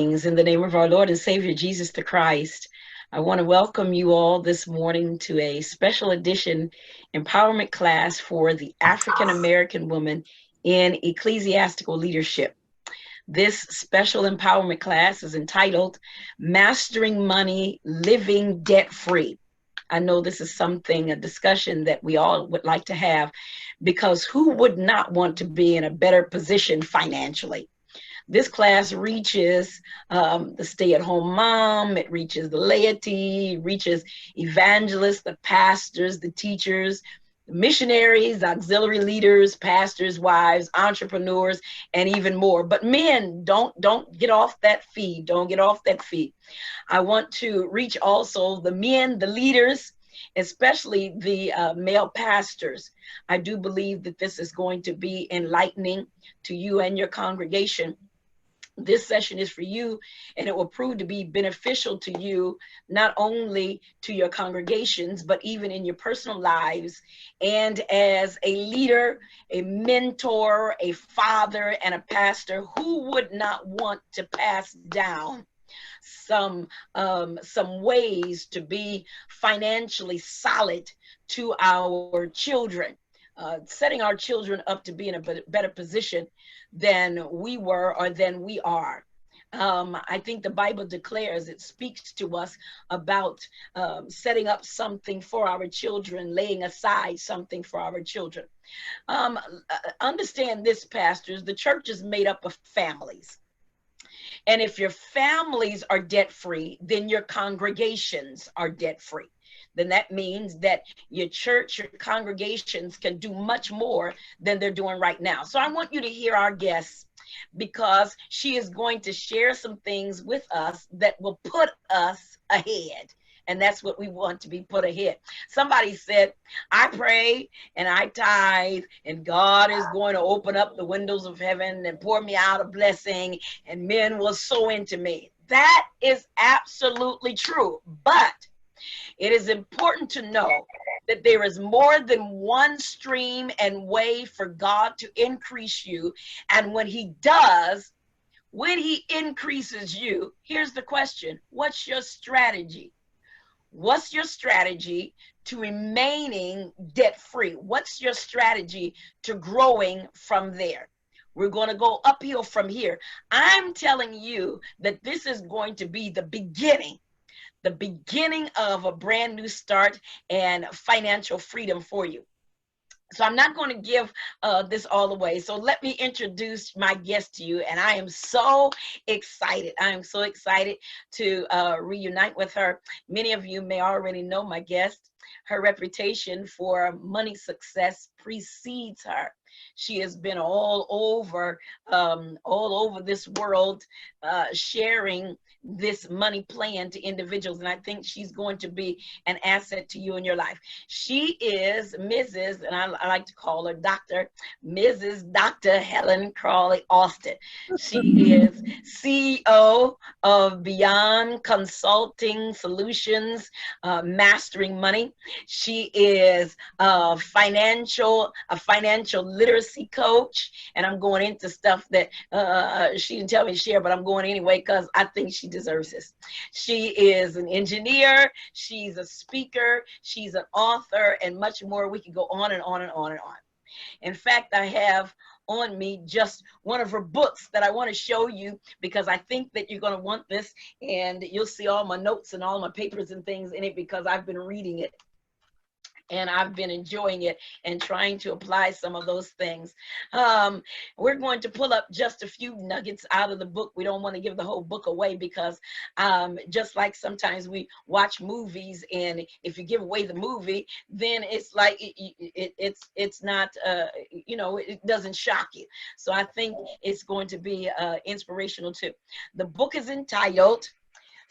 In the name of our Lord and Savior Jesus the Christ, I want to welcome you all this morning to a special edition empowerment class for the African American woman in ecclesiastical leadership. This special empowerment class is entitled Mastering Money, Living Debt Free. I know this is a discussion that we all would like to have, because who would not want to be in a better position financially? This class reaches the stay-at-home mom, it reaches the laity, it reaches evangelists, the pastors, the teachers, missionaries, auxiliary leaders, pastors, wives, entrepreneurs, and even more. But men, don't get off that feed. Don't get off that feed. I want to reach also the men, the leaders, especially the male pastors. I do believe that this is going to be enlightening to you and your congregation. This session is for you, and it will prove to be beneficial to you, not only to your congregations, but even in your personal lives. And as a leader, a mentor, a father, and a pastor, who would not want to pass down some ways to be financially solid to our children, setting our children up to be in a better position than we were or than we are. I think the Bible declares, it speaks to us about setting up something for our children, laying aside something for our children. Understand this, pastors, the church is made up of families. And if your families are debt free, then your congregations are debt free. Then that means that your church, your congregations can do much more than they're doing right now. So I want you to hear our guest, because she is going to share some things with us that will put us ahead. And that's what we want to be put ahead. Somebody said, I pray and I tithe, and God is going to open up the windows of heaven and pour me out a blessing, and men will sow into me. That is absolutely true. But it is important to know that there is more than one stream and way for God to increase you. And when he does, when he increases you, here's the question: what's your strategy? What's your strategy to remaining debt free? What's your strategy to growing from there? We're going to go uphill from here. I'm telling you that this is going to be the beginning of a brand new start and financial freedom for you. So I'm not going to give this all away. So let me introduce my guest to you. And I am so excited. I am so excited to reunite with her. Many of you may already know my guest. Her reputation for money success precedes her. She has been all over this world, sharing this money plan to individuals. And I think she's going to be an asset to you in your life. She is Mrs., and I like to call her Mrs. Dr. Helen Crawley Austin. She is CEO of Beyond Consulting Solutions, Mastering Money. She is a financial literacy coach, and I'm going into stuff that she didn't tell me to share, but I'm going anyway because I think she deserves this. She is an engineer, she's a speaker, she's an author, and much more. We can go on and on and on and on. In fact, I have on me just one of her books that I want to show you, because I think that you're going to want this, and you'll see all my notes and all my papers and things in it, because I've been reading it and I've been enjoying it and trying to apply some of those things. We're going to pull up just a few nuggets out of the book. We don't want to give the whole book away, because just like sometimes we watch movies, and if you give away the movie, then it's like it's not, it doesn't shock you. So I think it's going to be inspirational too. The book is entitled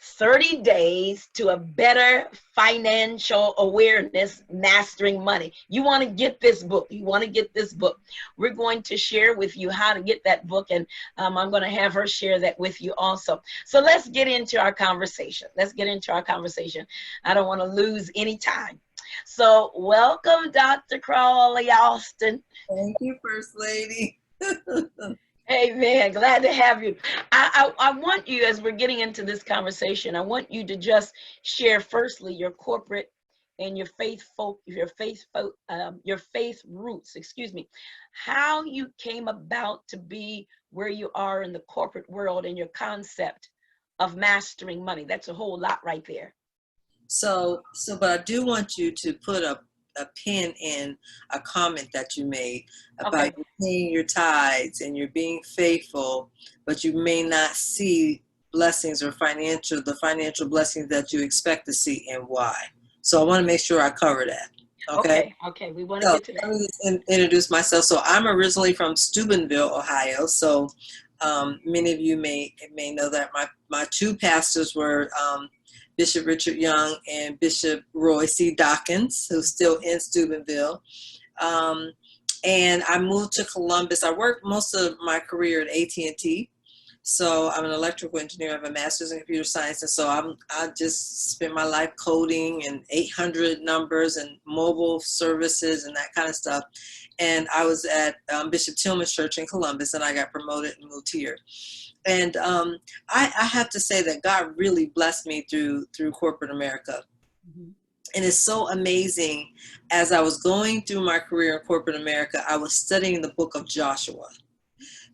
30 Days to a Better Financial Awareness, Mastering Money. You want to get this book. We're going to share with you how to get that book, and I'm going to have her share that with you also. So let's get into our conversation. I don't want to lose any time. So welcome, Dr. Crawley Austin. Thank you, First Lady. Amen. Glad to have you. I want you, as we're getting into this conversation, I want you to just share firstly your corporate and your faith roots, excuse me, how you came about to be where you are in the corporate world and your concept of mastering money. That's a whole lot right there. But I do want you to put a pin in a comment that you made about Okay. you paying your tithes and you're being faithful, but you may not see blessings or the financial blessings that you expect to see, and why. So I want to make sure I cover that. Okay. Okay. Okay. We want to So get to that. let me just introduce myself. So I'm originally from Steubenville, Ohio. So many of you may know that my two pastors were Bishop Richard Young and Bishop Roy C. Dawkins, who's still in Steubenville. And I moved to Columbus. I worked most of my career at AT&T. So I'm an electrical engineer. I have a master's in computer science. And so I just spent my life coding and 800 numbers and mobile services and that kind of stuff. And I was at Bishop Tillman's church in Columbus, and I got promoted and moved here. And I have to say that God really blessed me through corporate America. Mhm. And it's so amazing. As I was going through my career in corporate America, I was studying the book of Joshua.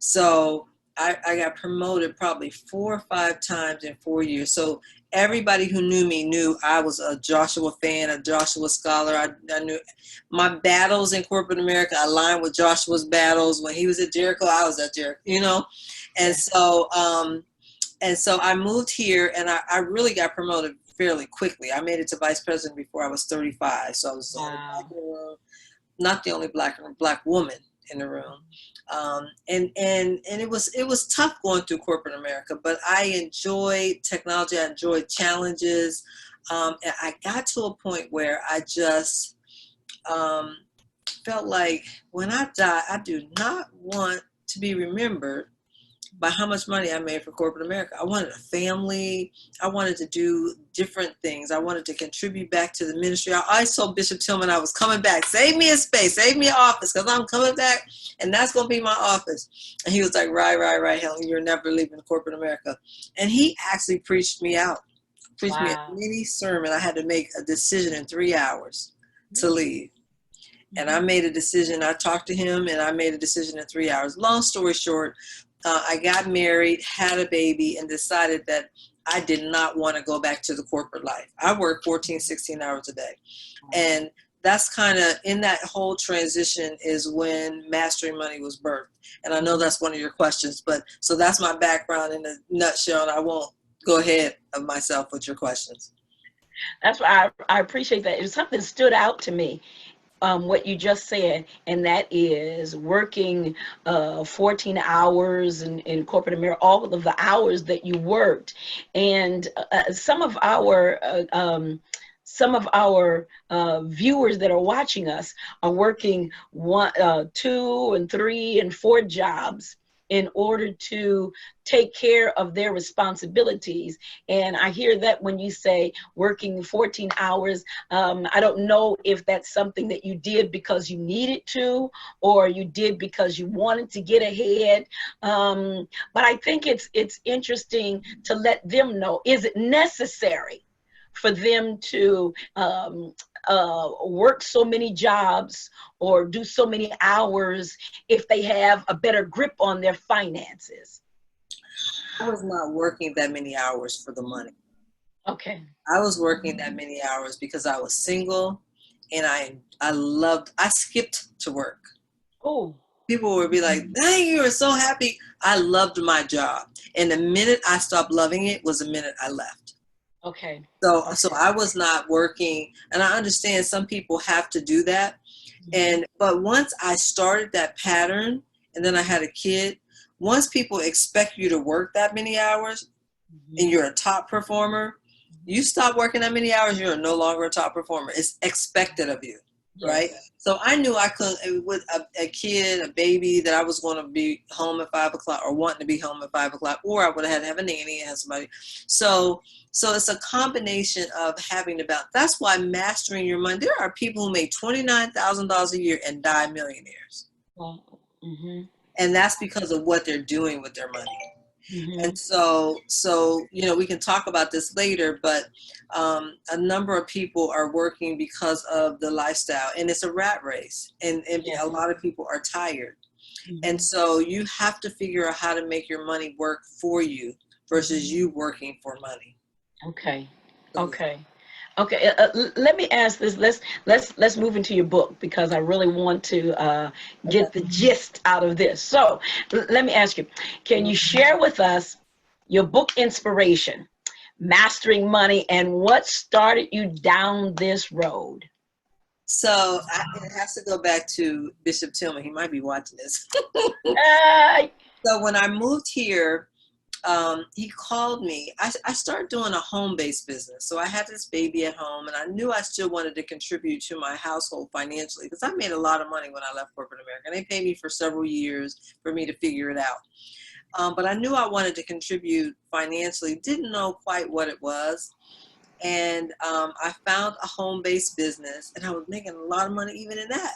So I got promoted probably 4 or 5 times in 4 years. So everybody who knew me knew I was a Joshua fan, a Joshua scholar. I knew my battles in corporate America aligned with Joshua's battles. When he was at Jericho, I was at Jericho, you know? And Yeah. so, I moved here, and I really got promoted fairly quickly. I made it to vice president before I was 35. So I was the only black Wow. in the room, not the only black woman in the room. And it was tough going through corporate America, but I enjoyed technology. I enjoyed challenges. And I got to a point where I just felt like when I die, I do not want to be remembered by how much money I made for corporate America. I wanted a family. I wanted to do different things. I wanted to contribute back to the ministry. I told Bishop Tillman I was coming back. Save me a space, save me an office, because I'm coming back, and that's going to be my office. And he was like, right, Helen, you're never leaving corporate America. And he actually preached me out, preached me a Wow. mini sermon. I had to make a decision in 3 hours to leave. And I Mhm. made a decision. I talked to him, and I made a decision in 3 hours. Long story short, I got married, had a baby, and decided that I did not want to go back to the corporate life. I work 14, 16 hours a day. And that's kind of in that whole transition is when Mastering Money was birthed. And I know that's one of your questions, but so that's my background in a nutshell, and I won't go ahead of myself with your questions. That's why I appreciate that. It was something stood out to me, what you just said, and that is working 14 hours in corporate America, all of the hours that you worked. And some of our viewers that are watching us are working 2 and 3 and 4 jobs in order to take care of their responsibilities. And I hear that when you say working 14 hours, I don't know if that's something that you did because you needed to, or you did because you wanted to get ahead. But I think it's interesting to let them know, is it necessary for them to work so many jobs or do so many hours if they have a better grip on their finances? I was not working that many hours for the money. Okay. I was working that many hours because I was single, and I skipped to work. Oh. People would be like, dang, you are so happy. I loved my job. And the minute I stopped loving it was the minute I left. Okay. So Okay. I was not working, and I understand some people have to do that. But once I started that pattern, and then I had a kid, once people expect you to work that many hours and Mhm. you're a top performer, you stop working that many hours, you're no longer a top performer. It's expected of you, right? Yes. So I knew I couldn't, with a kid, a baby, that I was going to be home at 5 o'clock, or wanting to be home at 5 o'clock, or I would have had to have a nanny and have somebody. So it's a combination of having to balance. That's why mastering your money. There are people who make $29,000 a year and die millionaires. Well, mm-hmm. And that's because of what they're doing with their money. Mm-hmm. And so, we can talk about this later, but a number of people are working because of the lifestyle, and it's a rat race, and Yes. a lot of people are tired. Mm-hmm. And so you have to figure out how to make your money work for you versus you working for money. Okay. So, Okay. Okay. Let me ask this. Let's move into your book because I really want to get the gist out of this. So let me ask you, can you share with us your book inspiration, Mastering Money, and what started you down this road? So it has to go back to Bishop Tillman. He might be watching this. Uh, So when I moved here, he called me. I started doing a home-based business. So I had this baby at home, and I knew I still wanted to contribute to my household financially because I made a lot of money when I left corporate America. And they paid me for several years for me to figure it out. But I knew I wanted to contribute financially, didn't know quite what it was. And I found a home-based business, and I was making a lot of money even in that.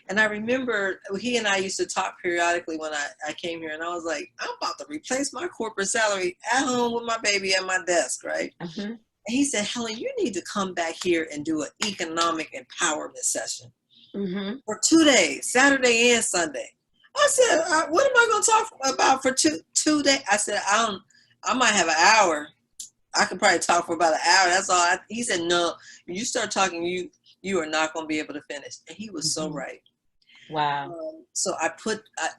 And I remember he and I used to talk periodically when I came here, and I was like, I'm about to replace my corporate salary at home with my baby at my desk, right? mm-hmm. And he said, Helen, you need to come back here and do an economic empowerment session Mm-hmm. for 2 days, Saturday and Sunday. I said, what am I going to talk about for two days? I said, I might have an hour. I could probably talk for about an hour. That's all. He said, no, when you start talking, you are not going to be able to finish. And he was so right. Wow. So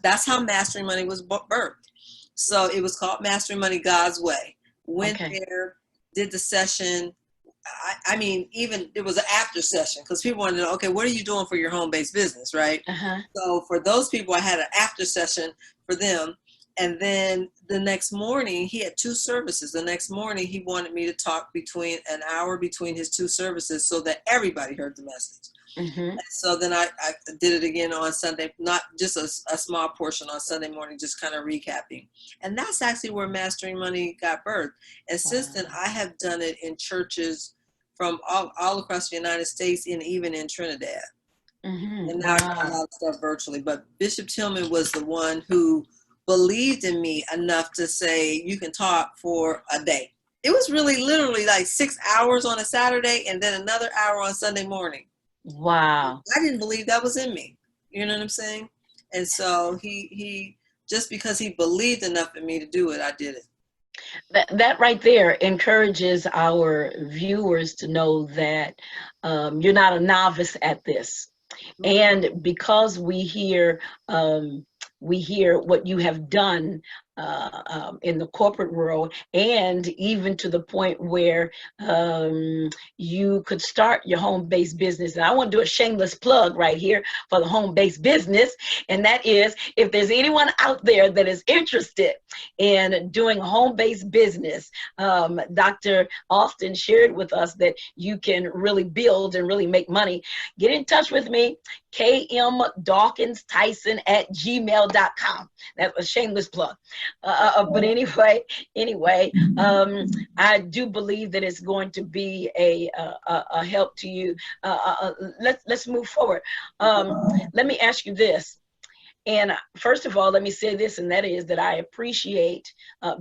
that's how Mastering Money was birthed. So it was called Mastering Money God's Way. Went there, did the session. I mean, even it was an after session because people wanted to know, okay, what are you doing for your home-based business, right? Uh-huh. So for those people, I had an after session for them. And then the next morning, he had 2 services. The next morning, he wanted me to talk between an hour between his 2 services so that everybody heard the message. Mm-hmm. So then I did it again on Sunday, not just a small portion on Sunday morning, just kind of recapping. And that's actually where Mastering Money got birthed. And since then, I have done it in churches from all across the United States and even in Trinidad. Mm-hmm. And now I do a lot of stuff virtually. But Bishop Tillman was the one who believed in me enough to say, you can talk for a day. It was really literally like 6 hours on a Saturday and then another hour on Sunday morning. Wow. I didn't believe that was in me. You know what I'm saying? And so he just because he believed enough in me to do it, I did it. That right there encourages our viewers to know that you're not a novice at this. And because we hear what you have done in the corporate world, and even to the point where you could start your home-based business. And I want to do a shameless plug right here for the home-based business, and that is, if there's anyone out there that is interested in doing a home-based business, Dr. Austin shared with us that you can really build and really make money. Get in touch with me, kmdawkinstyson@gmail.com. That's a shameless plug. But anyway, I do believe that it's going to be a help to you. Let's move forward. Let me ask you this. And first of all, let me say this, and that is that I appreciate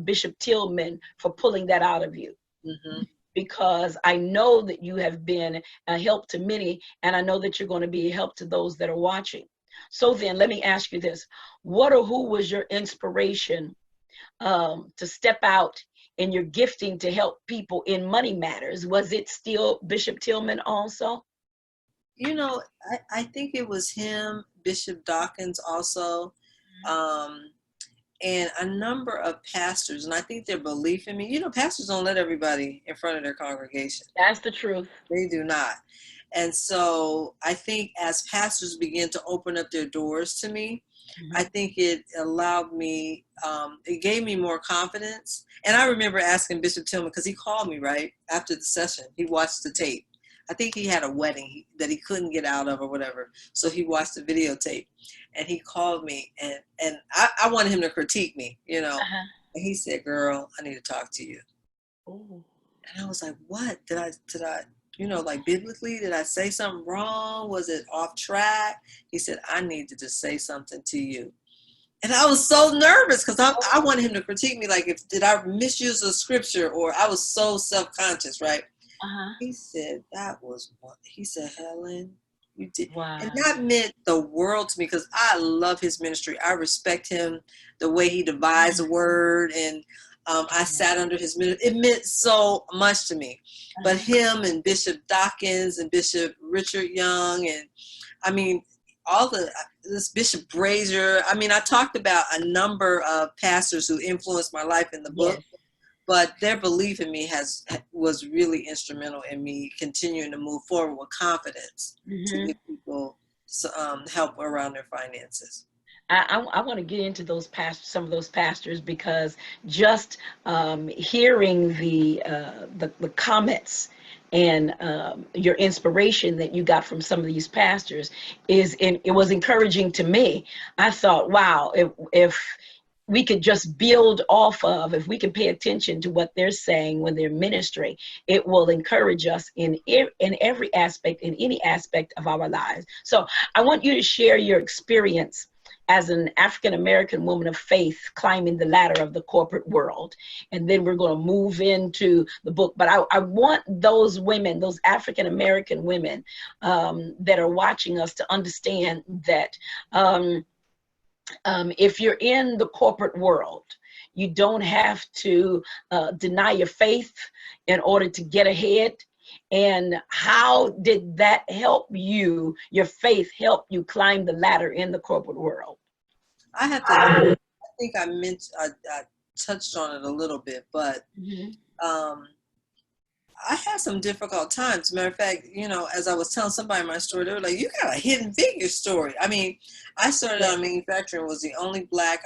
Bishop Tillman for pulling that out of you. Mm-hmm. Because I know that you have been a help to many, and I know that you're going to be a help to those that are watching. So then let me ask you this. What or who was your inspiration to step out in your gifting to help people in money matters? Was it still Bishop Tillman also? You know, I think it was him, Bishop Dawkins also, and a number of pastors. And I think their belief in me, you know, pastors don't let everybody in front of their congregation. That's the truth. They do not. And so I think as pastors begin to open up their doors to me, I think it allowed me, it gave me more confidence. And I remember asking Bishop Tillman, because he called me right after the session. He watched the tape. I think he had a wedding that he couldn't get out of or whatever. So he watched the videotape and he called me and I wanted him to critique me, you know. And he said, girl, I need to talk to you. Ooh. And I was like, what? Did I, you know, like biblically, did I say something wrong? Was it off track? He said, I need to just say something to you. And I was so nervous because I wanted him to critique me, like, did I misuse a scripture, or I was so self-conscious, right? He said, that was one. He said, Helen, you did. Wow. And that meant the world to me because I love his ministry. I respect him, the way he divides the word. And I sat under his ministry. It meant so much to me. But him and Bishop Dawkins and Bishop Richard Young, and I mean, this Bishop Brazier. I mean, I talked about a number of pastors who influenced my life in the book. Yes. But their belief in me was really instrumental in me continuing to move forward with confidence to give people help around their finances. I want to get into those some of those pastors, because just hearing the comments and your inspiration that you got from some of these pastors it was encouraging to me. I thought, wow, if we could just build off of, if we can pay attention to what they're saying when they're ministering, it will encourage us in every aspect, in any aspect of our lives. So I want you to share your experience as an African-American woman of faith climbing the ladder of the corporate world. And then we're going to move into the book. But I want those women, those African-American women that are watching us, to understand that if you're in the corporate world, you don't have to deny your faith in order to get ahead. And how did that help you, your faith help you climb the ladder in the corporate world? I think I touched on it a little bit, but I had some difficult times. Matter of fact, as I was telling somebody my story, they were like, you got a hidden figure story. I mean, I started out in manufacturing, was the only Black.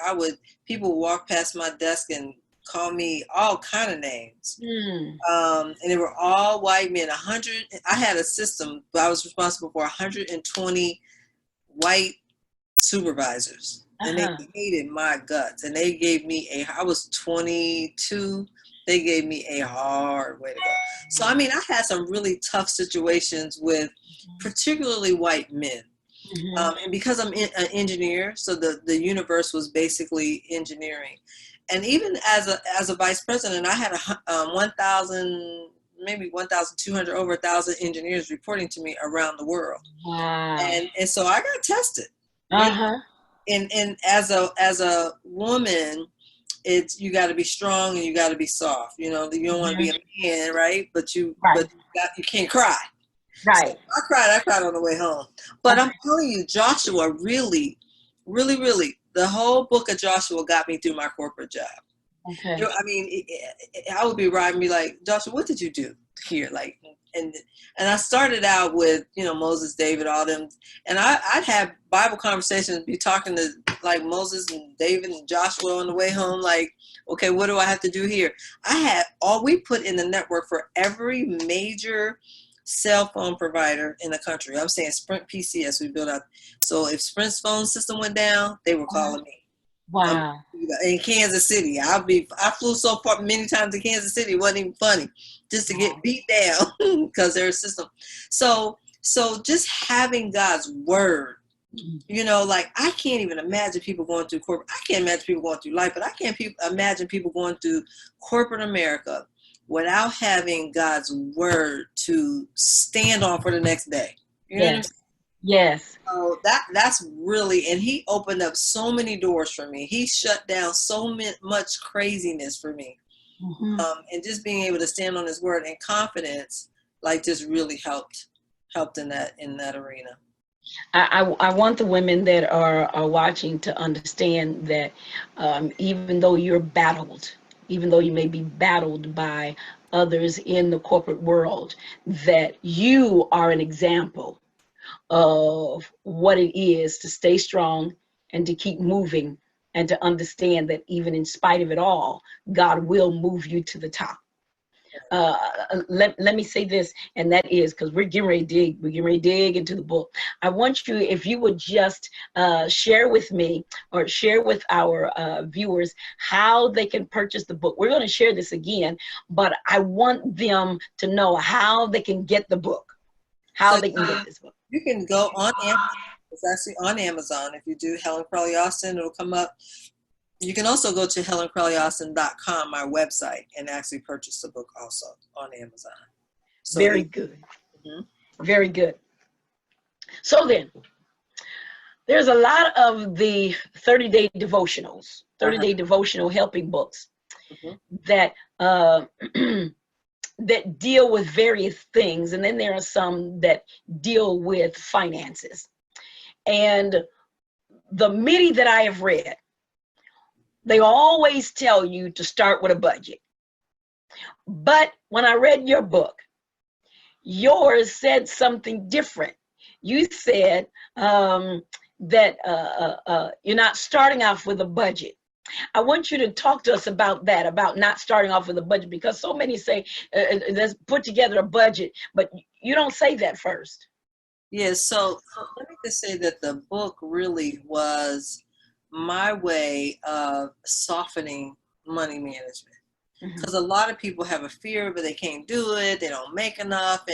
People would walk past my desk and call me all kind of names. And they were all white men. I had a system, but I was responsible for 120 white supervisors. And they hated my guts. And they gave me I was 22. They gave me a hard way to go. So, I mean, I had some really tough situations with particularly white men. And because I'm an engineer, so the universe was basically engineering. And even as a vice president, I had 1,000, maybe 1,200, over 1,000 engineers reporting to me around the world. Wow. And so I got tested. And as a woman, you got to be strong and you got to be soft. You don't want to be a man, right? But you can't cry. Right. So I cried on the way home. But I'm telling you, Joshua really, really, really, the whole book of Joshua got me through my corporate job. Okay. I mean, I would be riding, be like, Joshua, what did you do here? Like, and I started out with, Moses, David, all them. And I'd have Bible conversations, be talking to like Moses and David and Joshua on the way home. Like, okay, what do I have to do here? We put in the network for every major cell phone provider in the country. I'm saying Sprint PCS, we built out. So if Sprint's phone system went down, they were calling me. Wow. In Kansas City. I flew so far many times to Kansas City, it wasn't even funny, just to get beat down because their system. So just having God's word, like, I can't even imagine people going through corporate. I can't imagine people going through life, but I can't imagine people going through corporate America without having God's word to stand on for the next day. You know what I'm saying? Yes. So that's really, and he opened up so many doors for me. He shut down so much craziness for me. And just being able to stand on his word and confidence, like, just really helped in that arena. I want the women that are watching to understand that even though you're battled, even though you may be battled by others in the corporate world, that you are an example of what it is to stay strong and to keep moving, and to understand that even in spite of it all, God will move you to the top. Let me say this, and that is, because we're getting ready to dig into the book. I want you, if you would just share with me, or share with our viewers, how they can purchase the book. We're going to share this again, but I want them to know how they can get the book, they can get this book. You can go on Amazon. It's actually on Amazon. If you do Helen Crowley Austin, it'll come up. You can also go to helencrowleyaustin.com, my website, and actually purchase the book also on Amazon. So Very good. Very good. So then, there's a lot of the 30-day devotionals, 30-day devotional helping books that that deal with various things. And then there are some that deal with finances. And the many that I have read, they always tell you to start with a budget. But when I read your book, yours said something different. You said that you're not starting off with a budget. I want you to talk to us about that, about not starting off with a budget, because so many say, let's put together a budget, but you don't say that first. Yes, so let me just say that the book really was my way of softening money management. Because a lot of people have a fear, but they can't do it. They don't make enough,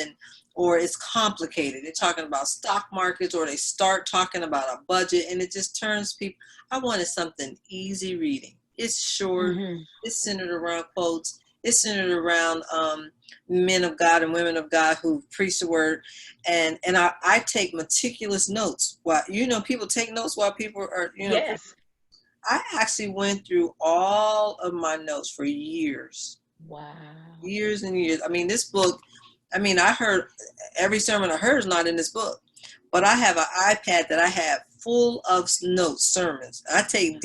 or it's complicated. They're talking about stock markets, or they start talking about a budget, and it just turns people. I wanted something easy reading. It's short. It's centered around quotes. It's centered around men of God and women of God who preach the word, and I take meticulous notes. While people take notes while people are Yes. I actually went through all of my notes for years. Wow. Years and years. I mean, this book, I heard every sermon I heard is not in this book, but I have an iPad that I have full of notes, sermons. I can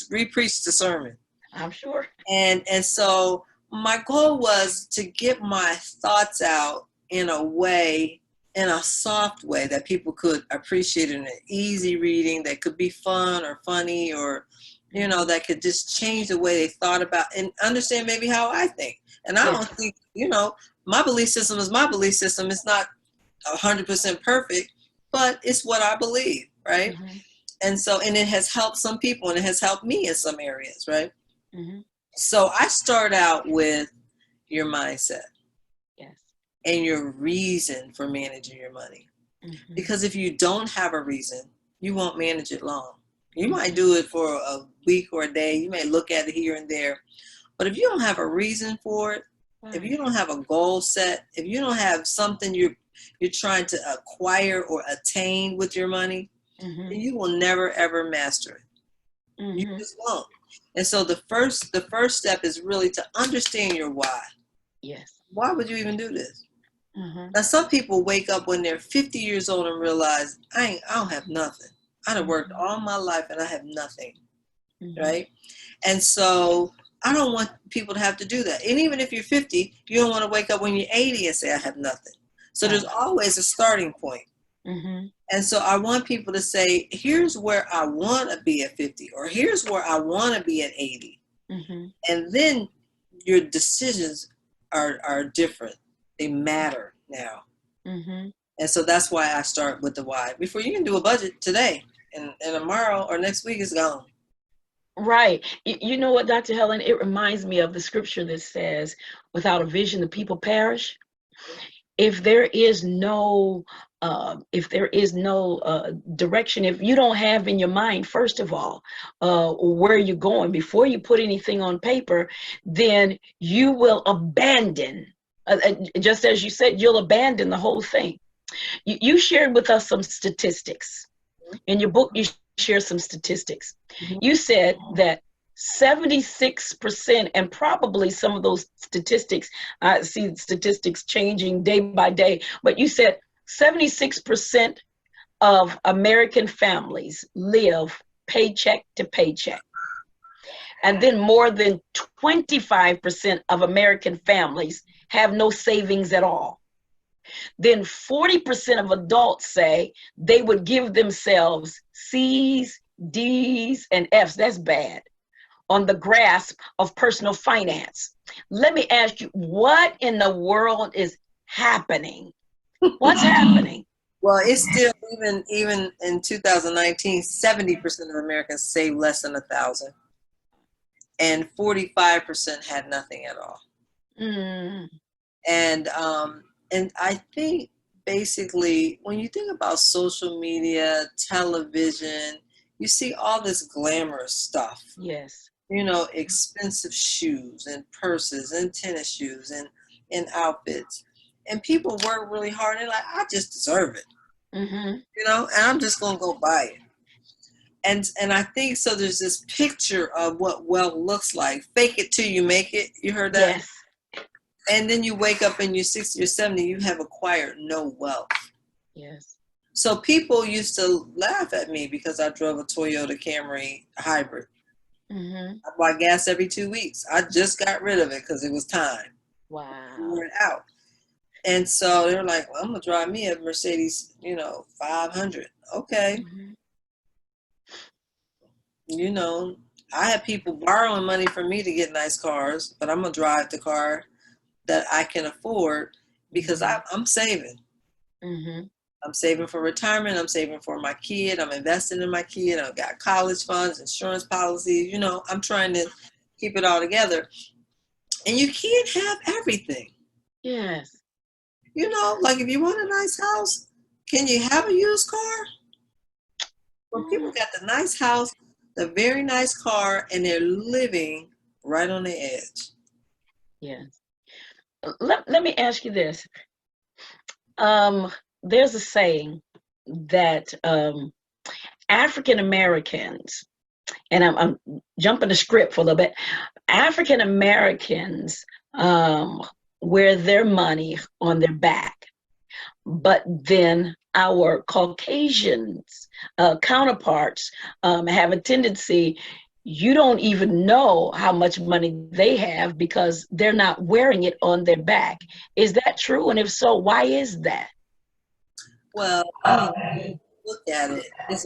re-preach the sermon. I'm sure. And so my goal was to get my thoughts out in a soft way that people could appreciate, in an easy reading that could be fun or funny, or that could just change the way they thought about and understand maybe how I think. And I don't think my belief system is my belief system. It's not 100% perfect, but it's what I believe, right? And so, and it has helped some people, and it has helped me in some areas, right? So I start out with your mindset. And your reason for managing your money. Because if you don't have a reason, you won't manage it long. You might do it for a week or a day. You may look at it here and there. But if you don't have a reason for it, if you don't have a goal set, if you don't have something you're trying to acquire or attain with your money, then you will never, ever master it. You just won't. And so the first step is really to understand your why. Yes. Why would you even do this? Now, some people wake up when they're 50 years old and realize, I don't have nothing. I done worked all my life and I have nothing, right? And so I don't want people to have to do that. And even if you're 50, you don't want to wake up when you're 80 and say, I have nothing. So there's always a starting point. And so I want people to say, here's where I want to be at 50, or here's where I want to be at 80. And then your decisions are different. They matter now. And so that's why I start with the why. Before you can do a budget today, and tomorrow or next week is gone. Right. You know what, Dr. Helen, it reminds me of the scripture that says, without a vision, the people perish. If there is no direction, if you don't have in your mind, first of all, where you're going before you put anything on paper, then you will abandon. Just as you said, you'll abandon the whole thing. You shared with us some statistics. In your book, you share some statistics. You said that 76%, and probably some of those statistics, I see statistics changing day by day, but you said 76% of American families live paycheck to paycheck. And then more than 25% of American families have no savings at all. Then 40% of adults say they would give themselves C's, D's, and F's, that's bad, on the grasp of personal finance. Let me ask you, what in the world is happening? What's happening? Well, it's still, even in 2019, 70% of Americans save less than $1,000, and 45% had nothing at all. And I think basically, when you think about social media, television, you see all this glamorous stuff. Yes. You know, expensive shoes and purses and tennis shoes and outfits. And people work really hard. And they're like, I just deserve it. You know, and I'm just going to go buy it. And I think so there's this picture of what wealth looks like. Fake it till you make it. You heard that? Yes. And then you wake up and you're 60 or 70, you have acquired no wealth. Yes. So people used to laugh at me because I drove a Toyota Camry hybrid. I buy gas every 2 weeks. I just got rid of it because it was time. Wow. Wore it out. And so they were like, well, I'm going to drive me a Mercedes, 500. Okay. You know, I had people borrowing money from me to get nice cars, but I'm going to drive the car that I can afford because I'm saving. I'm saving for retirement. I'm saving for my kid. I'm investing in my kid. I've got college funds, insurance policies. You know, I'm trying to keep it all together. And you can't have everything. Yes. You know, like if you want a nice house, can you have a used car? Well, people got the nice house, the very nice car, and they're living right on the edge. Yes. Let me ask you this. There's a saying that African Americans, and I'm jumping the script for a little bit, African Americans wear their money on their back, but then our Caucasians counterparts have a tendency, you don't even know how much money they have because they're not wearing it on their back. Is that true? And if so, why is that? Well, look at it. It's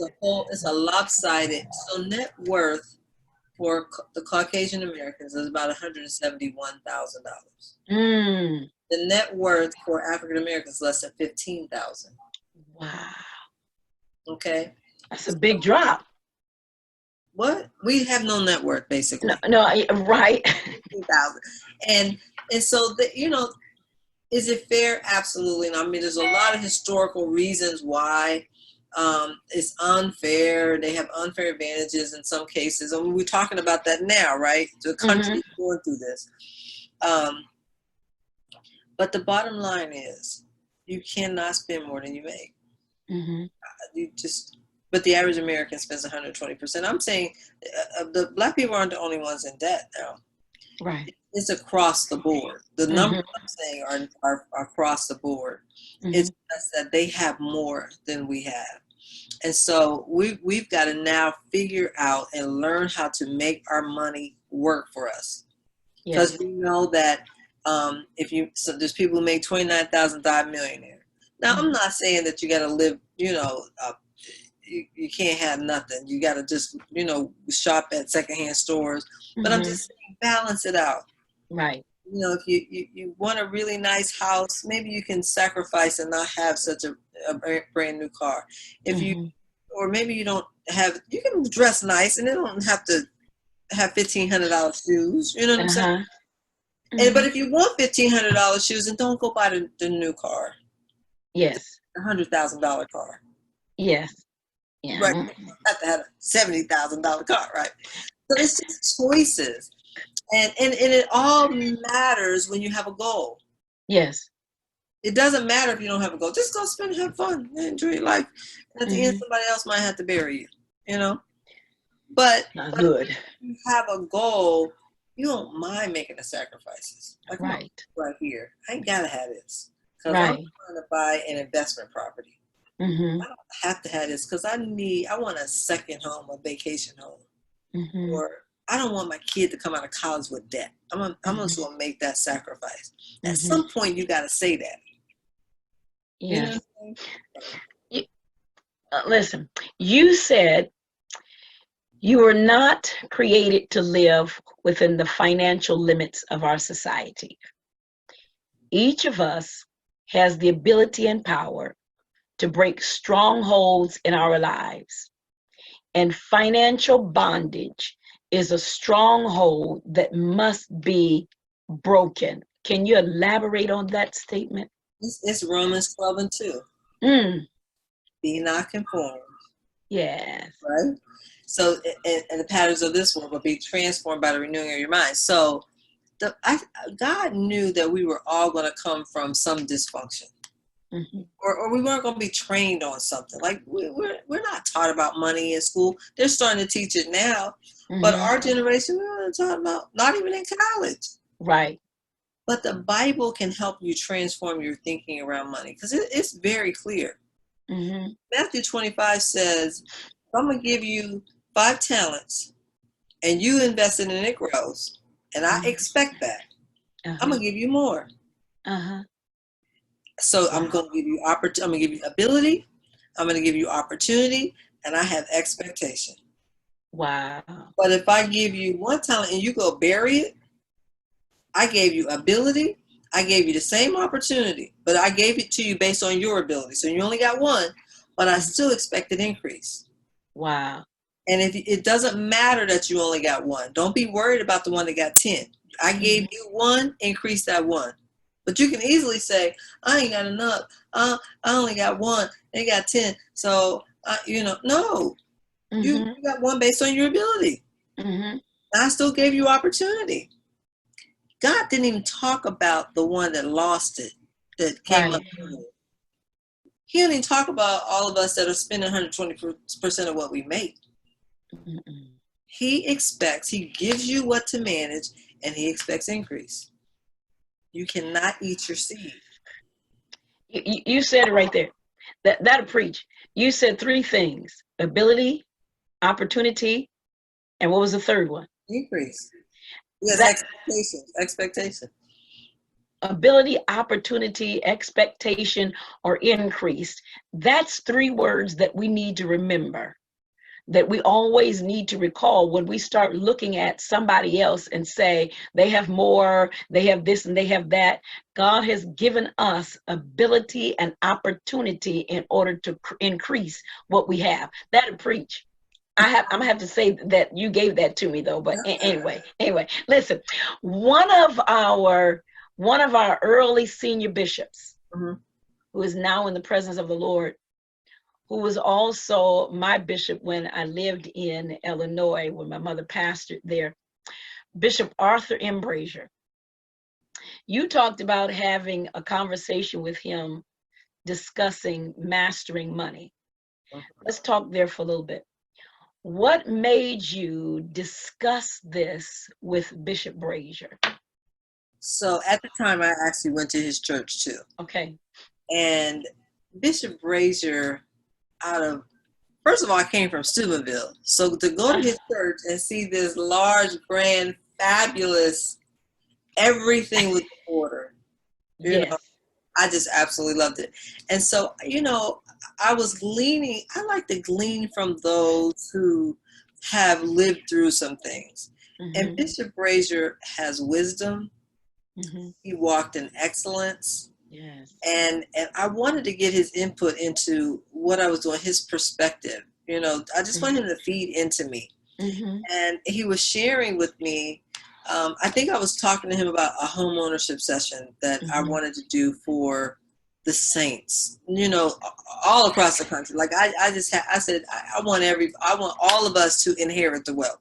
a lopsided. So net worth for the Caucasian Americans is about $171,000. The net worth for African Americans is less than $15,000. Wow. Okay. That's a big drop. What? We have no net worth, basically. No, right. And so, is it fair? Absolutely. And I mean, there's a lot of historical reasons why it's unfair. They have unfair advantages in some cases. I mean, we're talking about that now, right? The country is going through this. But the bottom line is, you cannot spend more than you make. But the average American spends 120%. I'm saying the Black people aren't the only ones in debt now. Right. It's across the board. The numbers I'm saying are across the board. It's just that they have more than we have. And so we've got to now figure out and learn how to make our money work for us. Because we know that there's people who make $29,000 die millionaire. Now, I'm not saying that you got to live, you can't have nothing. You got to just, shop at secondhand stores. But I'm just saying, balance it out. Right. If you want a really nice house, maybe you can sacrifice and not have such a brand new car. Or maybe you don't have, you can dress nice and they don't have to have $1,500 shoes. You know what I'm saying? But if you want $1,500 shoes, then don't go buy the new car. Yes. $100,000 car. Yes. Yeah. Right. You have to have a $70,000 car, right? So it's just choices. And it all matters when you have a goal. Yes. It doesn't matter if you don't have a goal. Just go spend and have fun and enjoy your life. And at the end, somebody else might have to bury you, But good. If you have a goal, you don't mind making the sacrifices. Like right here. I ain't got to have this. Because right. I'm trying to buy an investment property. I don't have to have this because I want a second home, a vacation home. Or I don't want my kid to come out of college with debt. I'm just going to make that sacrifice. At some point, you got to say that. Yes. Listen, you said you were not created to live within the financial limits of our society. Each of us has the ability and power to break strongholds in our lives. And financial bondage is a stronghold that must be broken. Can you elaborate on that statement? It's Romans 12:2. Mm, Be not conformed, yes. right? So, and the patterns of this world will be transformed by the renewing of your mind. So, God knew that we were all going to come from some dysfunction. Mm-hmm. Or we weren't going to be trained on something. Like we're not taught about money in school. They're starting to teach it now. But Mm-hmm. our generation, we weren't taught about, not even in college. Right. But the Bible can help you transform your thinking around money because it's very clear. Mm-hmm. Matthew 25 says, I'm going to give you 5 talents and you invest it and it grows. And I expect that. I'm going to give you more. Uh-huh. So I'm going to give you I'm going to give you ability. I'm going to give you opportunity, and I have expectation. Wow. But if I give you 1 talent and you go bury it, I gave you ability. I gave you the same opportunity, but I gave it to you based on your ability. So you only got 1, but I still expect an increase. Wow. And if it doesn't matter that you only got 1, don't be worried about the one that got 10. I gave you 1, increase that 1. But you can easily say, I ain't got enough. I only got 1. They got 10. So, no. You got 1 based on your ability. I still gave you opportunity. God didn't even talk about the one that lost it, that came up. He didn't even talk about all of us that are spending 120% of what we make. He gives you what to manage, and he expects increase. You cannot eat your seed. You said it right there. That'll preach. You said 3 things: ability, opportunity, and what was the third one? Increase. Yes, expectation. Ability, opportunity, expectation, or increase. That's 3 words that we need to remember, that we always need to recall when we start looking at somebody else and say they have more, they have this and they have that. God has given us ability and opportunity in order to increase what we have. That'll preach. I'm gonna have to say that you gave that to me though. But anyway, listen. One of our early senior bishops, who is now in the presence of the Lord, who was also my bishop when I lived in Illinois, when my mother pastored there, Bishop Arthur M. Brazier. You talked about having a conversation with him discussing mastering money. Let's talk there for a little bit. What made you discuss this with Bishop Brazier? So at the time, I actually went to his church too. Okay. And Bishop Brazier, first of all, I came from Steubenville. So to go to his church and see this large, grand, fabulous, everything with order, you know, I just absolutely loved it. And so, I like to glean from those who have lived through some things. And Bishop Brazier has wisdom. He walked in excellence. Yes. And I wanted to get his input into what I was doing, his perspective. I just wanted him to feed into me. And he was sharing with me, I think I was talking to him about a home ownership session that I wanted to do for the saints, all across the country. Like I said, I want all of us to inherit the wealth.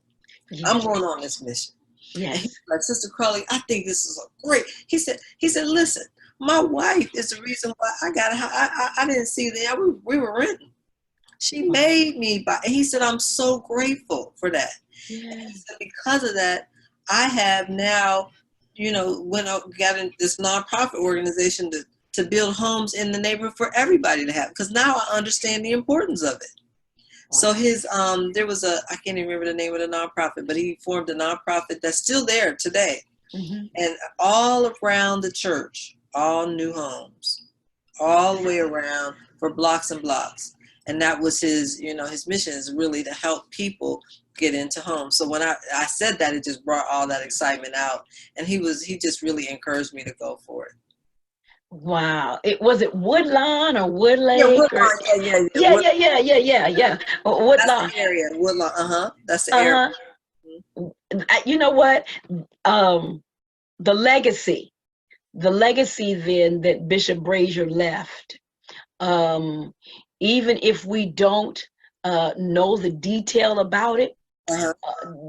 Yes. I'm going on this mission. Yes. Like, Sister Crowley, I think this is great. He said, listen, my wife is the reason why I didn't see that. We were renting. She made me buy. And he said, I'm so grateful for that. Yes. And he said, because of that, I have now, went out, got in this nonprofit organization to build homes in the neighborhood for everybody to have. Because now I understand the importance of it. So his, there was I can't even remember the name of the nonprofit, but he formed a nonprofit that's still there today. And all around the church, all new homes, all the way around for blocks and blocks. And that was his, his mission is really to help people get into homes. So when I said that, it just brought all that excitement out. And he just really encouraged me to go for it. Wow. Was it Woodlawn or Woodlake? Yeah, Woodlawn. Yeah. Woodlawn. That's the area. Woodlawn. That's the area. You know what? The legacy the legacy then that Bishop Brazier left, even if we don't know the detail about it, Uh-huh.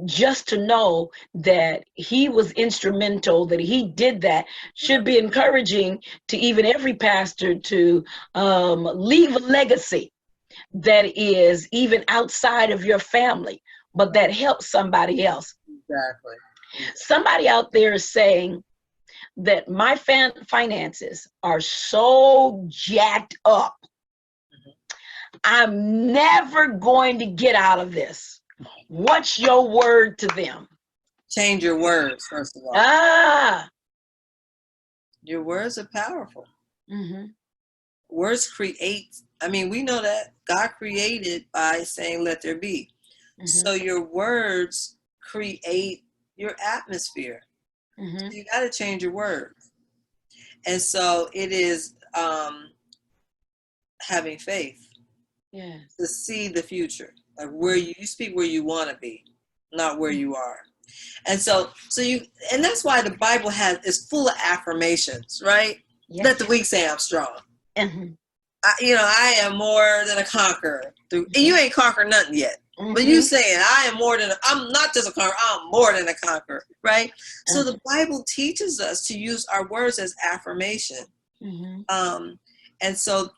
just to know that he was instrumental, that he did that, should be encouraging to even every pastor to leave a legacy that is even outside of your family, but that helps somebody else. Exactly. Somebody out there is saying that my finances are so jacked up, I'm never going to get out of this. What's your word to them? Change your words, first of all. Your words are powerful. Mm-hmm. Words create. I mean, we know that God created by saying, let there be. Mm-hmm. So your words create your atmosphere. Mm-hmm. So you got to change your words. And so it is having faith. Yes. To see the future. Like where you speak where you want to be, not where you are. And so and that's why the Bible is full of affirmations, right? Yes. Let the weak say I'm strong. Mm-hmm. I am more than a conqueror. And you ain't conquered nothing yet. Mm-hmm. But you saying I'm not just a conqueror, I'm more than a conqueror, right? Mm-hmm. So the Bible teaches us to use our words as affirmation. Mm-hmm. And so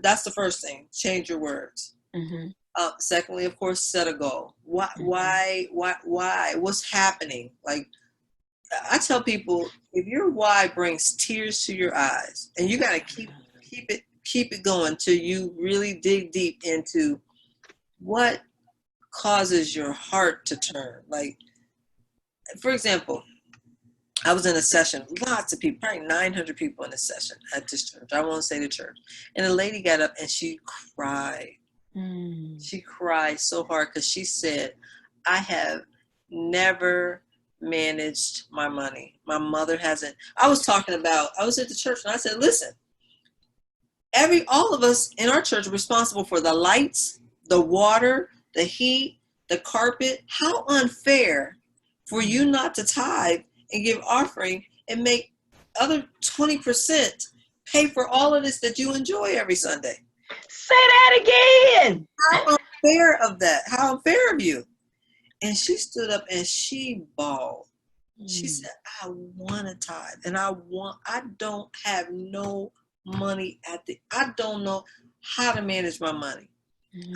that's the first thing, change your words. Mm-hmm. Secondly, of course, set a goal. Why? What's happening? Like I tell people, if your why brings tears to your eyes, and you got to keep it going till you really dig deep into what causes your heart to turn. Like, for example, I was in a session, lots of people, probably 900 people in a session at this church. I won't say the church. And a lady got up and she cried. She cried so hard because she said, I have never managed my money. My mother hasn't. I was at the church and I said, listen, all of us in our church are responsible for the lights, the water, the heat, the carpet. How unfair for you not to tithe and give offering and make other 20% pay for all of this that you enjoy every Sunday. Say that again. How unfair of that. How unfair of you. And she stood up and she bawled. She said, I want to tithe and I don't have no money I don't know how to manage my money.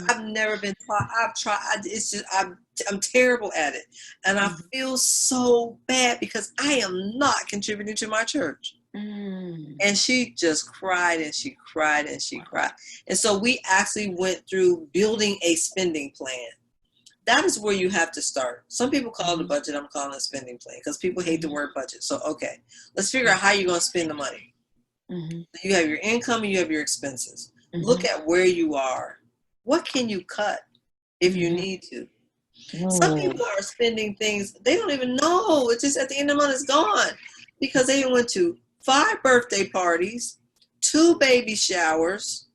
I've never been taught. I've tried. It's just, I'm terrible at it. And I feel so bad because I am not contributing to my church. And she just cried and she cried and she cried. And so we actually went through building a spending plan. That is where you have to start. Some people call it a budget. I'm calling it a spending plan because people hate the word budget. So, okay, let's figure out how you're going to spend the money. You have your income and you have your expenses. Look at where you are. What can you cut if you need to? Some people are spending things they don't even know. It's just at the end of the month it's gone because they went to 5 birthday parties, 2 baby showers,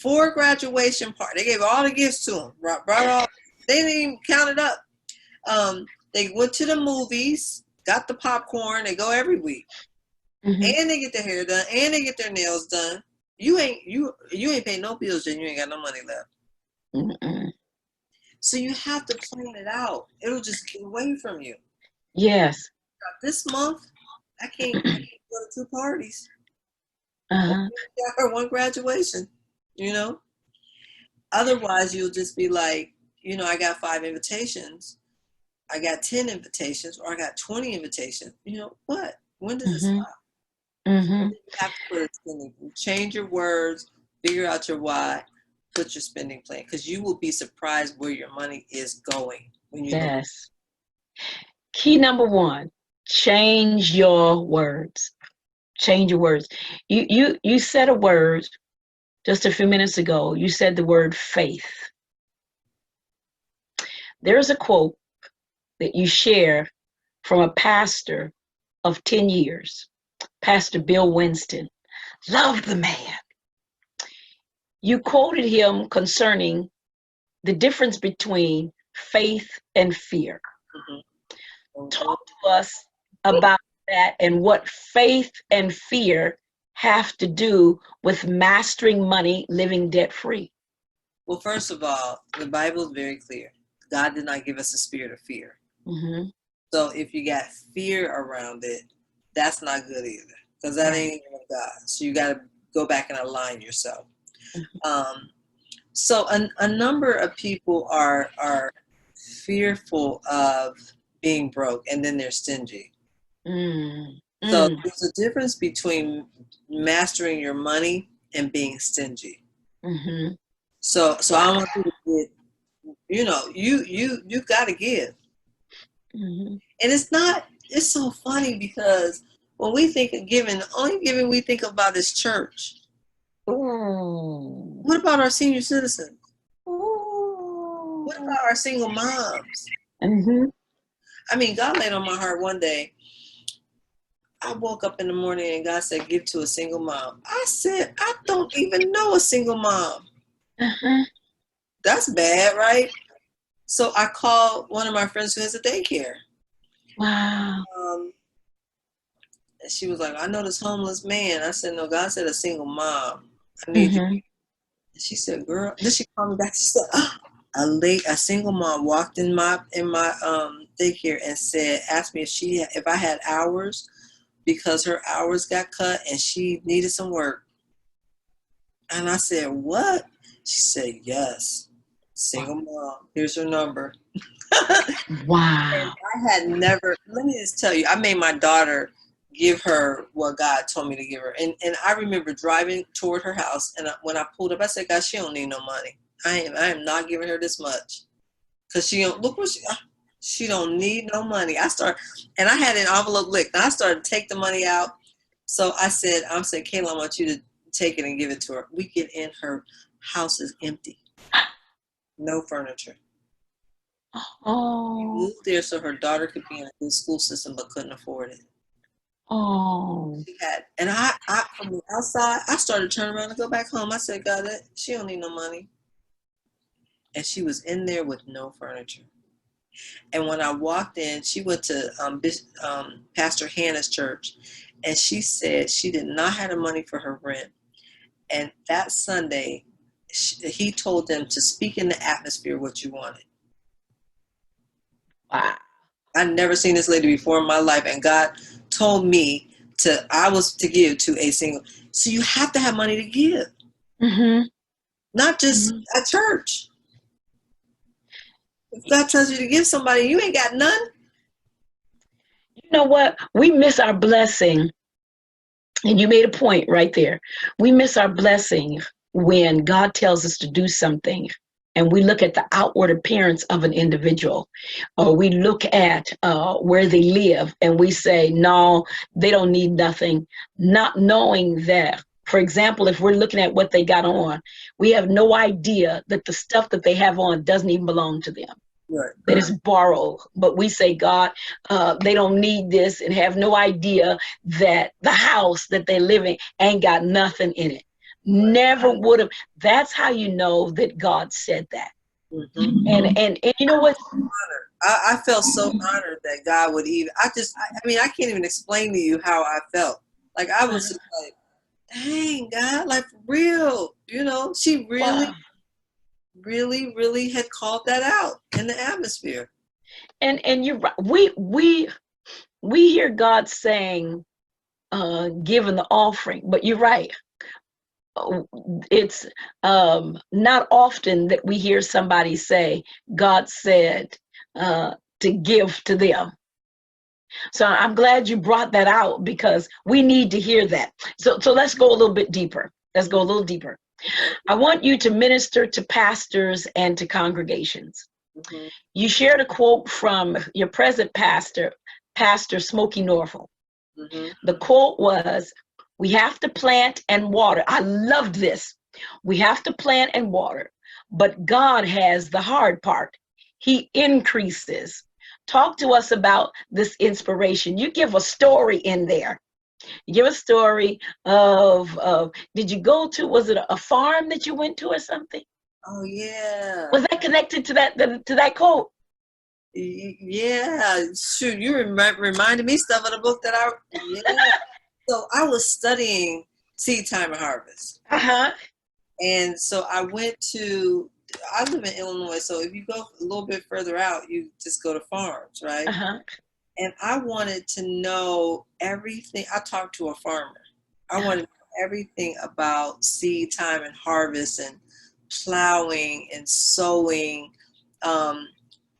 4 graduation parties. They gave all the gifts to them. Brought all. They didn't even count it up. They went to the movies, got the popcorn. They go every week, and they get their hair done, and they get their nails done. You ain't paying no bills, and you ain't got no money left. So you have to plan it out. It'll just get away from you. Yes. This month, I can't go to 2 parties. Or 1 graduation, Otherwise, you'll just be like, I got 5 invitations. I got 10 invitations, or I got 20 invitations. What? When does it stop? You have to put a spending. Change your words, figure out your why, put your spending plan, because you will be surprised where your money is going when you know. Key number 1, change your words. Change your words. You said a word just a few minutes ago. You said the word faith. There's a quote that you share from a pastor of 10 years, Pastor Bill Winston. Love the man. You quoted him concerning the difference between faith and fear. Talk to us about that and what faith and fear have to do with mastering money, living debt free? Well, first of all, the Bible is very clear. God did not give us a spirit of fear. Mm-hmm. So if you got fear around it, that's not good either, because that Right. ain't even God. So you got to go back and align yourself. Mm-hmm. So a number of people are fearful of being broke, and then they're stingy. Mm. So Mm. there's a difference between mastering your money and being stingy. Mm-hmm. So I want you to get, you got to give. Mm-hmm. And it's so funny because when we think of giving, the only giving we think about is church. Ooh. What about our senior citizens? Ooh. What about our single moms? Mm-hmm. I mean, God laid on my heart one day. I woke up in the morning and God said, give to a single mom. I said, I don't even know a single mom. Uh-huh. That's bad, right? So I called one of my friends who has a daycare. Wow. And she was like, I know this homeless man. I said, no, God said a single mom. I need you. Mm-hmm. And she said, girl, then she called me back. She said, a single mom walked in my daycare and said, asked me if I had hours, because her hours got cut and she needed some work. And I said, what? She said, yes. Single mom. Here's her number. Wow. I had never, let me just tell you, I made my daughter give her what God told me to give her. And I remember driving toward her house, and when I pulled up, I said, God, she don't need no money. I am not giving her this much. Because she don't, look what she don't need no money. I had an envelope licked. And I started to take the money out. So I said, Kayla, I want you to take it and give it to her. We get in, her house is empty. No furniture. Oh. She moved there so her daughter could be in a good school system, but couldn't afford it. Oh. She had, and I from the outside, I started turning around and go back home. I said, God, she don't need no money. And she was in there with no furniture. And when I walked in, she went to Pastor Hannah's church, and she said she did not have the money for her rent. And that Sunday, he told them to speak in the atmosphere what you wanted. Wow. I'd never seen this lady before in my life, and God told me I was to give to a single. So you have to have money to give, Mm-hmm. not just a church. If God tells you to give somebody, you ain't got none. You know what? We miss our blessing. And you made a point right there. We miss our blessing when God tells us to do something and we look at the outward appearance of an individual, or we look at where they live and we say, no, they don't need nothing, not knowing that, for example, if we're looking at what they got on, we have no idea that the stuff that they have on doesn't even belong to them. Right. That is borrowed. But we say, God, they don't need this, and have no idea that the house that they live in ain't got nothing in it. Never would have. That's how you know that God said that. Mm-hmm. And you know what? I felt so honored that God would even. I mean, I can't even explain to you how I felt. Like I was just like, dang, God, like for real. You know, she really. Wow. Really had called that out in the atmosphere. And you're right. We hear God saying, giving the offering, but you're right. It's not often that we hear somebody say, God said to give to them. So I'm glad you brought that out, because we need to hear that. So let's go a little bit deeper. Let's go a little deeper. I want you to minister to pastors and to congregations. Mm-hmm. You shared a quote from your present pastor, Pastor Smokey Norfolk. Mm-hmm. The quote was, we have to plant and water. I loved this. We have to plant and water, but God has the hard part. He increases. Talk to us about this inspiration. You give a story in there. You give a story of did you go to, was it a farm that you went to or something? Oh yeah. Was that connected to that quote? Yeah, shoot, you reminded me stuff of the book that yeah. So I was studying seed time and harvest. Uh-huh. And so I live in Illinois, so if you go a little bit further out, you just go to farms, right? Uh-huh. And I wanted to know everything. I talked to a farmer. I wanted to know everything about seed time and harvest and plowing and sowing.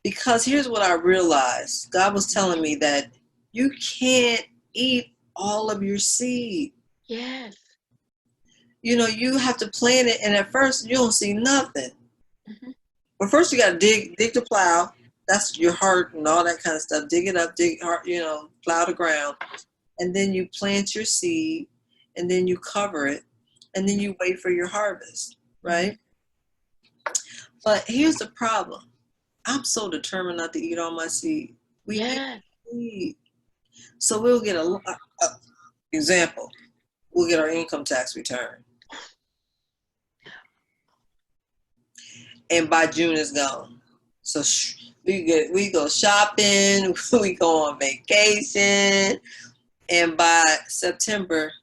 Because here's what I realized. God was telling me that you can't eat all of your seed. Yes. You have to plant it, and at first you don't see nothing. Mm-hmm. But first you got to dig the plow. That's your heart and all that kind of stuff. Dig it up, plow the ground. And then you plant your seed, and then you cover it, and then you wait for your harvest, right? Mm-hmm. But here's the problem. I'm so determined not to eat all my seed. We eat seed. So we'll get example. We'll get our income tax return. And by June it's gone. So we go shopping, we go on vacation, and by September,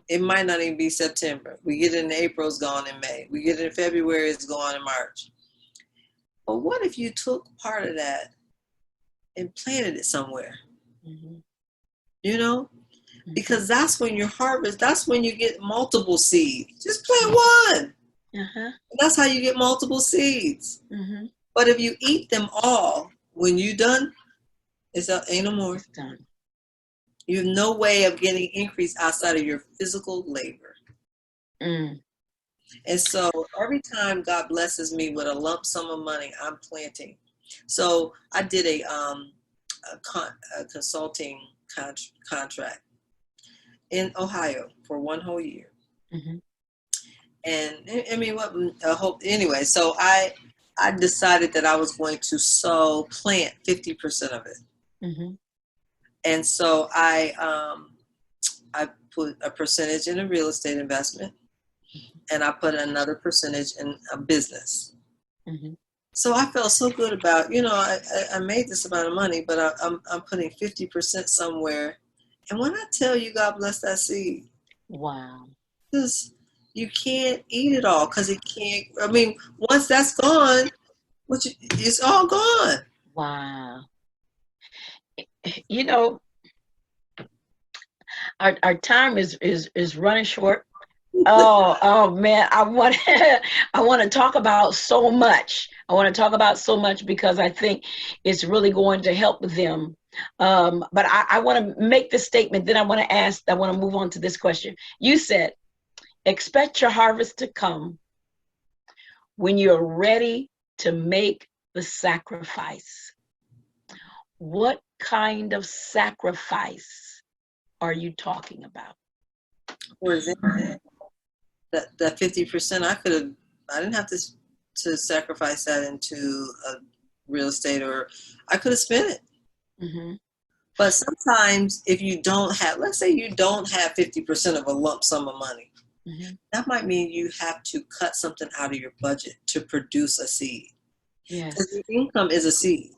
it might not even be September. We get it in April, it's gone in May. We get it in February, it's gone in March. But what if you took part of that and planted it somewhere? Mm-hmm. Because that's when you harvest, that's when you get multiple seeds. Just plant one. Uh-huh. That's how you get multiple seeds. Mm-hmm. But if you eat them all, when you're done, ain't no more. It's done. You have no way of getting increase outside of your physical labor. Mm. And so every time God blesses me with a lump sum of money, I'm planting. So I did a consulting contract in Ohio for 1 whole year. Mm-hmm. And I mean, anyway, so I decided that I was going to plant 50% of it. Mm-hmm. And so I put a percentage in a real estate investment, and I put another percentage in a business. Mm-hmm. So I felt so good about, I made this amount of money, but I'm putting 50% somewhere. And when I tell you, God bless that seed. Wow. Because you can't eat it all, because it can't. I mean, once that's gone, it's all gone. Wow. Our time is running short. Oh man, I want to talk about so much. I want to talk about so much because I think it's really going to help them. But I want to make the statement. Then I want to move on to this question. You said, expect your harvest to come when you're ready to make the sacrifice. What kind of sacrifice are you talking about? For example, that 50%, I didn't have to sacrifice that into a real estate, or I could have spent it. Mm-hmm. But sometimes if you don't have, let's say you don't have 50% of a lump sum of money, mm-hmm. that might mean you have to cut something out of your budget to produce a seed. Yes. Because your income is a seed.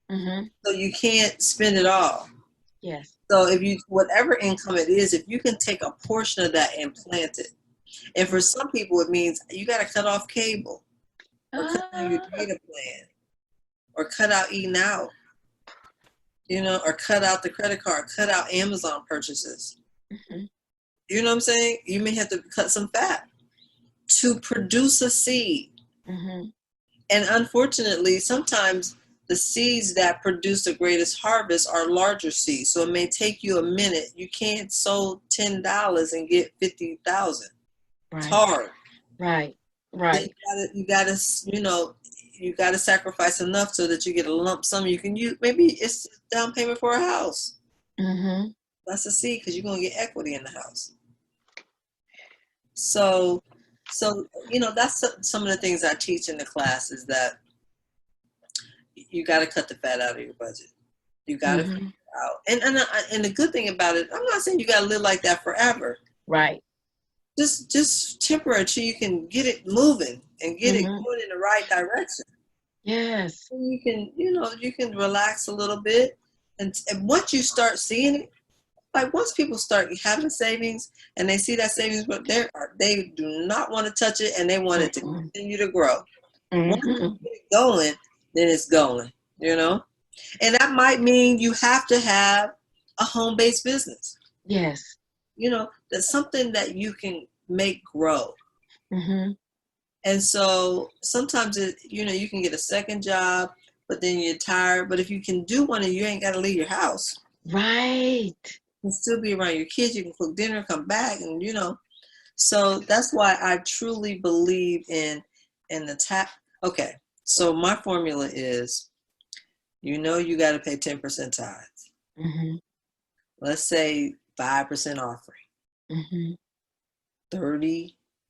Mm-hmm. So you can't spend it all. Yes. So whatever income it is, if you can take a portion of that and plant it. And for some people, it means you got to cut off cable, or cut down your data plan, or cut out eating out, or cut out the credit card, cut out Amazon purchases. Mm-hmm. You know what I'm saying? You may have to cut some fat to produce a seed. Mm-hmm. And unfortunately, sometimes the seeds that produce the greatest harvest are larger seeds. So it may take you a minute. You can't sow $10 and get 50,000. Right. It's hard. Right. You gotta sacrifice enough so that you get a lump sum you can use. Maybe it's down payment for a house. Mm-hmm. That's a seed, because you're gonna get equity in the house. So that's some of the things I teach in the class, is that you got to cut the fat out of your budget. You got to mm-hmm. figure it out. And the good thing about it, I'm not saying you got to live like that forever. Right. Just temporary, so you can get it moving and get mm-hmm. it going in the right direction. Yes. You can, you can relax a little bit. And once you start seeing it, like once people start having savings and they see that savings, but they do not want to touch it and they want it to Mm-hmm. continue to grow. Once you Mm-hmm. get it going, then it's going, And that might mean you have to have a home-based business. Yes. That's something that you can make grow. Mm-hmm. And so sometimes you can get a second job, but then you're tired. But if you can do one and you ain't got to leave your house, Right. you can still be around your kids. You can cook dinner, come back, and So that's why I truly believe in the tax. Okay, so my formula is, you got to pay 10% tithes. Mm-hmm. Let's say 5% offering, Mm-hmm.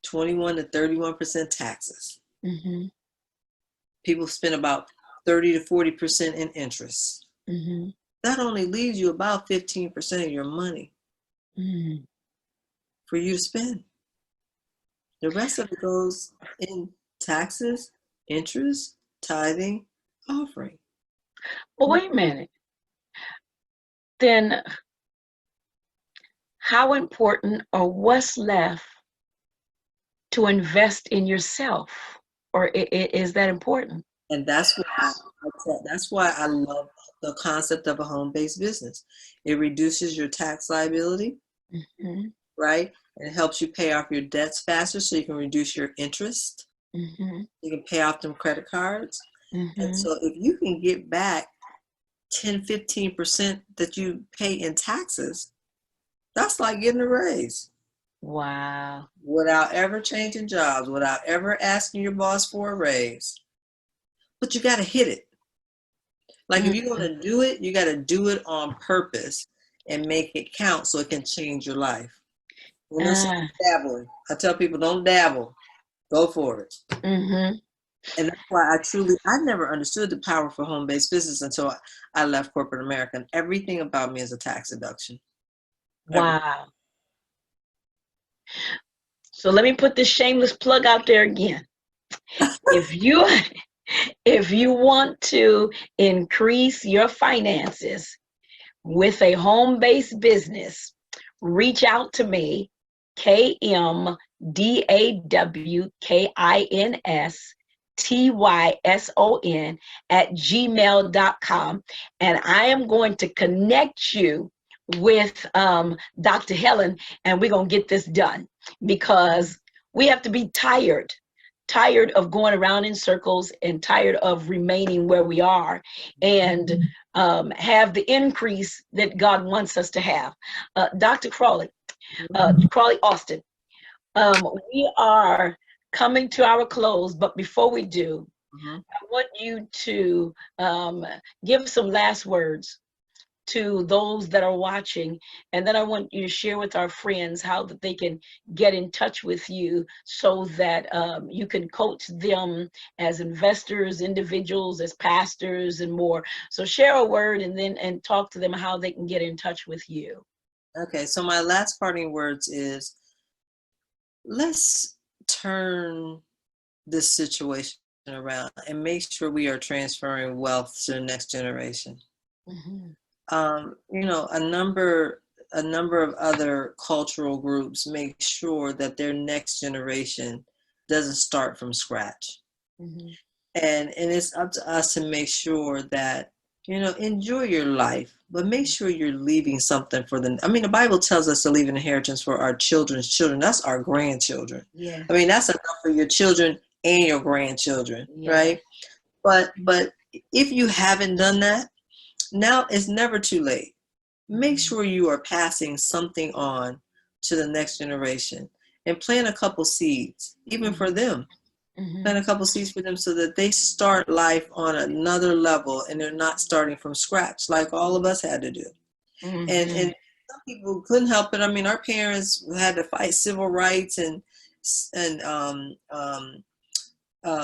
21 to 31% taxes. Mm-hmm. People spend about 30 to 40% in interest. Mm-hmm. That only leaves you about 15% of your money Mm-hmm. for you to spend. The rest of it goes in taxes, interest, tithing, offering. Well, wait a minute. Then how important or what's left to invest in yourself? Or is that important? And that's why I love the concept of a home-based business. It reduces your tax liability, Mm-hmm. right? And it helps you pay off your debts faster so you can reduce your interest. Mm-hmm. You can pay off them credit cards. And Mm-hmm. so if you can get back 10, 15% that you pay in taxes, that's like getting a raise. Wow. Without ever changing jobs, without ever asking your boss for a raise. But you got to hit it. Like if you're going to do it, you got to do it on purpose and make it count so it can change your life. When there's dabbling, I tell people, don't dabble, go for it. Mm-hmm. And that's why I never understood the power for home-based business until I left corporate America. And everything about me is a tax deduction. Wow. So let me put this shameless plug out there again. If you want to increase your finances with a home-based business, reach out to me, KMDAWKINSTYSON @gmail.com, and I am going to connect you with Dr. Helen, and we're going to get this done, because we have to be tired of going around in circles and tired of remaining where we are, and have the increase that God wants us to have. Dr. Crawley Austin, we are coming to our close, but before we do, I want you to give some last words to those that are watching, and then I want you to share with our friends how that they can get in touch with you so that you can coach them as investors, individuals, as pastors, and more. So share a word and talk to them how they can get in touch with you. Okay, so my last parting words is, let's turn this situation around and make sure we are transferring wealth to the next generation. Mm-hmm. A number of other cultural groups make sure that their next generation doesn't start from scratch. Mm-hmm. And it's up to us to make sure that, enjoy your life, but make sure you're leaving something for them. I mean, the Bible tells us to leave an inheritance for our children's children. That's our grandchildren. Yeah. I mean, that's enough for your children and your grandchildren, right? But if you haven't done that, now it's never too late. Make sure you are passing something on to the next generation, and plant a couple seeds, even for them. Plant a couple seeds for them so that they start life on another level and they're not starting from scratch like all of us had to do. And some people couldn't help it. I mean, our parents had to fight civil rights and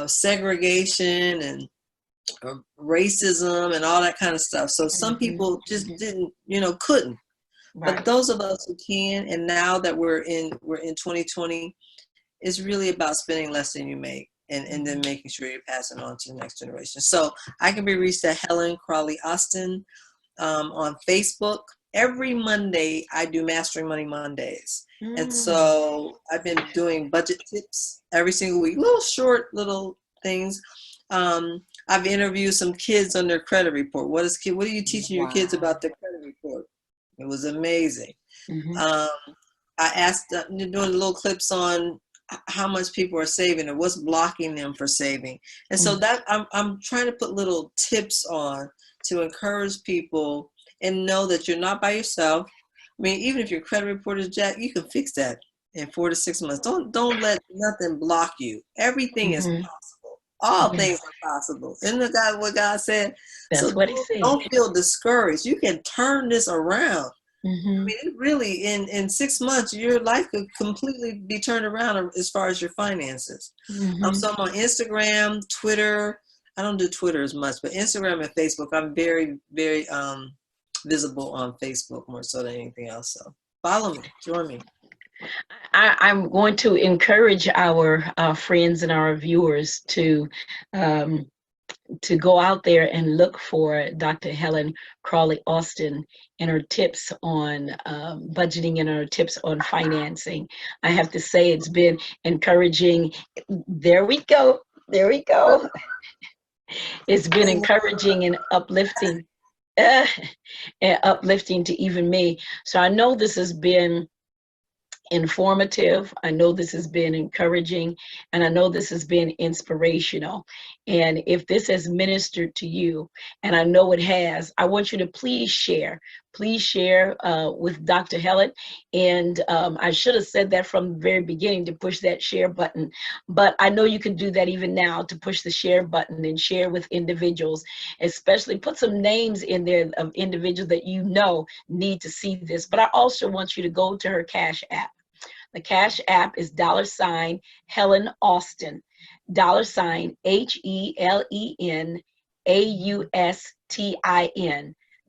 segregation and racism and all that kind of stuff. So some people just didn't, couldn't. Right. But those of us who can, and now that we're in 2020, it's really about spending less than you make and then making sure you're passing on to the next generation. So I can be reached at Helen Crawley Austin on Facebook. Every Monday I do Mastering Money Mondays. And so I've been doing budget tips every single week, little things. I've interviewed some kids on their credit report. What are you teaching your kids about their credit report? It was amazing. I asked, doing little clips on how much people are saving and what's blocking them for saving. And so that I'm trying to put little tips on to encourage people and know that you're not by yourself. I mean, even if your credit report is jacked, you can fix that in 4 to 6 months. Don't let nothing block you. Everything is possible. All things are possible. Isn't that what God said? That's so what he said. Don't feel discouraged. You can turn this around. I mean, it really, in 6 months, your life could completely be turned around as far as your finances. So I'm on Instagram, Twitter. I don't do Twitter as much, but Instagram and Facebook, I'm very, very visible on Facebook more so than anything else. So follow me, join me. I'm going to encourage our friends and our viewers to go out there and look for Dr. Helen Crawley Austin and her tips on budgeting and her tips on financing. I have to say it's been encouraging. There we go. It's been encouraging and uplifting. And uplifting to even me. So I know this has been informative. I know this has been encouraging, and I know this has been inspirational. And if this has ministered to you, and I know it has, I want you to please share. Please share with Dr. Helen. And I should have said that from the very beginning, to push that share button. But I know you can do that even now, to push the share button and share with individuals, especially put some names in there of individuals that you know need to see this. But I also want you to go to her Cash App. The Cash App is $ Helen Austin, $ HELEN AUSTIN,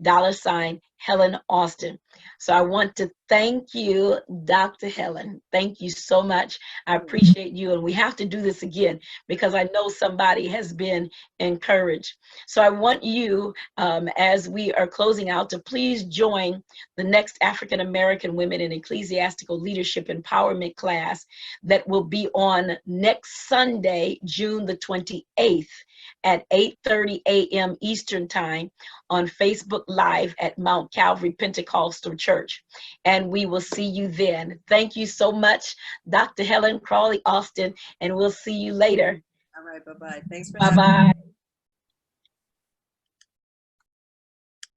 $ Helen Austin. So I want to thank you, Dr. Helen. Thank you so much. I appreciate you. And we have to do this again because I know somebody has been encouraged. So I want you, as we are closing out, to please join the next African American Women in Ecclesiastical Leadership Empowerment class that will be on next Sunday, June the 28th at 8:30 a.m. Eastern Time on Facebook Live at Mount Calvary Pentecostal Church. And we will see you then. Thank you so much, Dr. Helen Crawley Austin, and we'll see you later. All right, bye-bye. Thanks for having me. Bye-bye.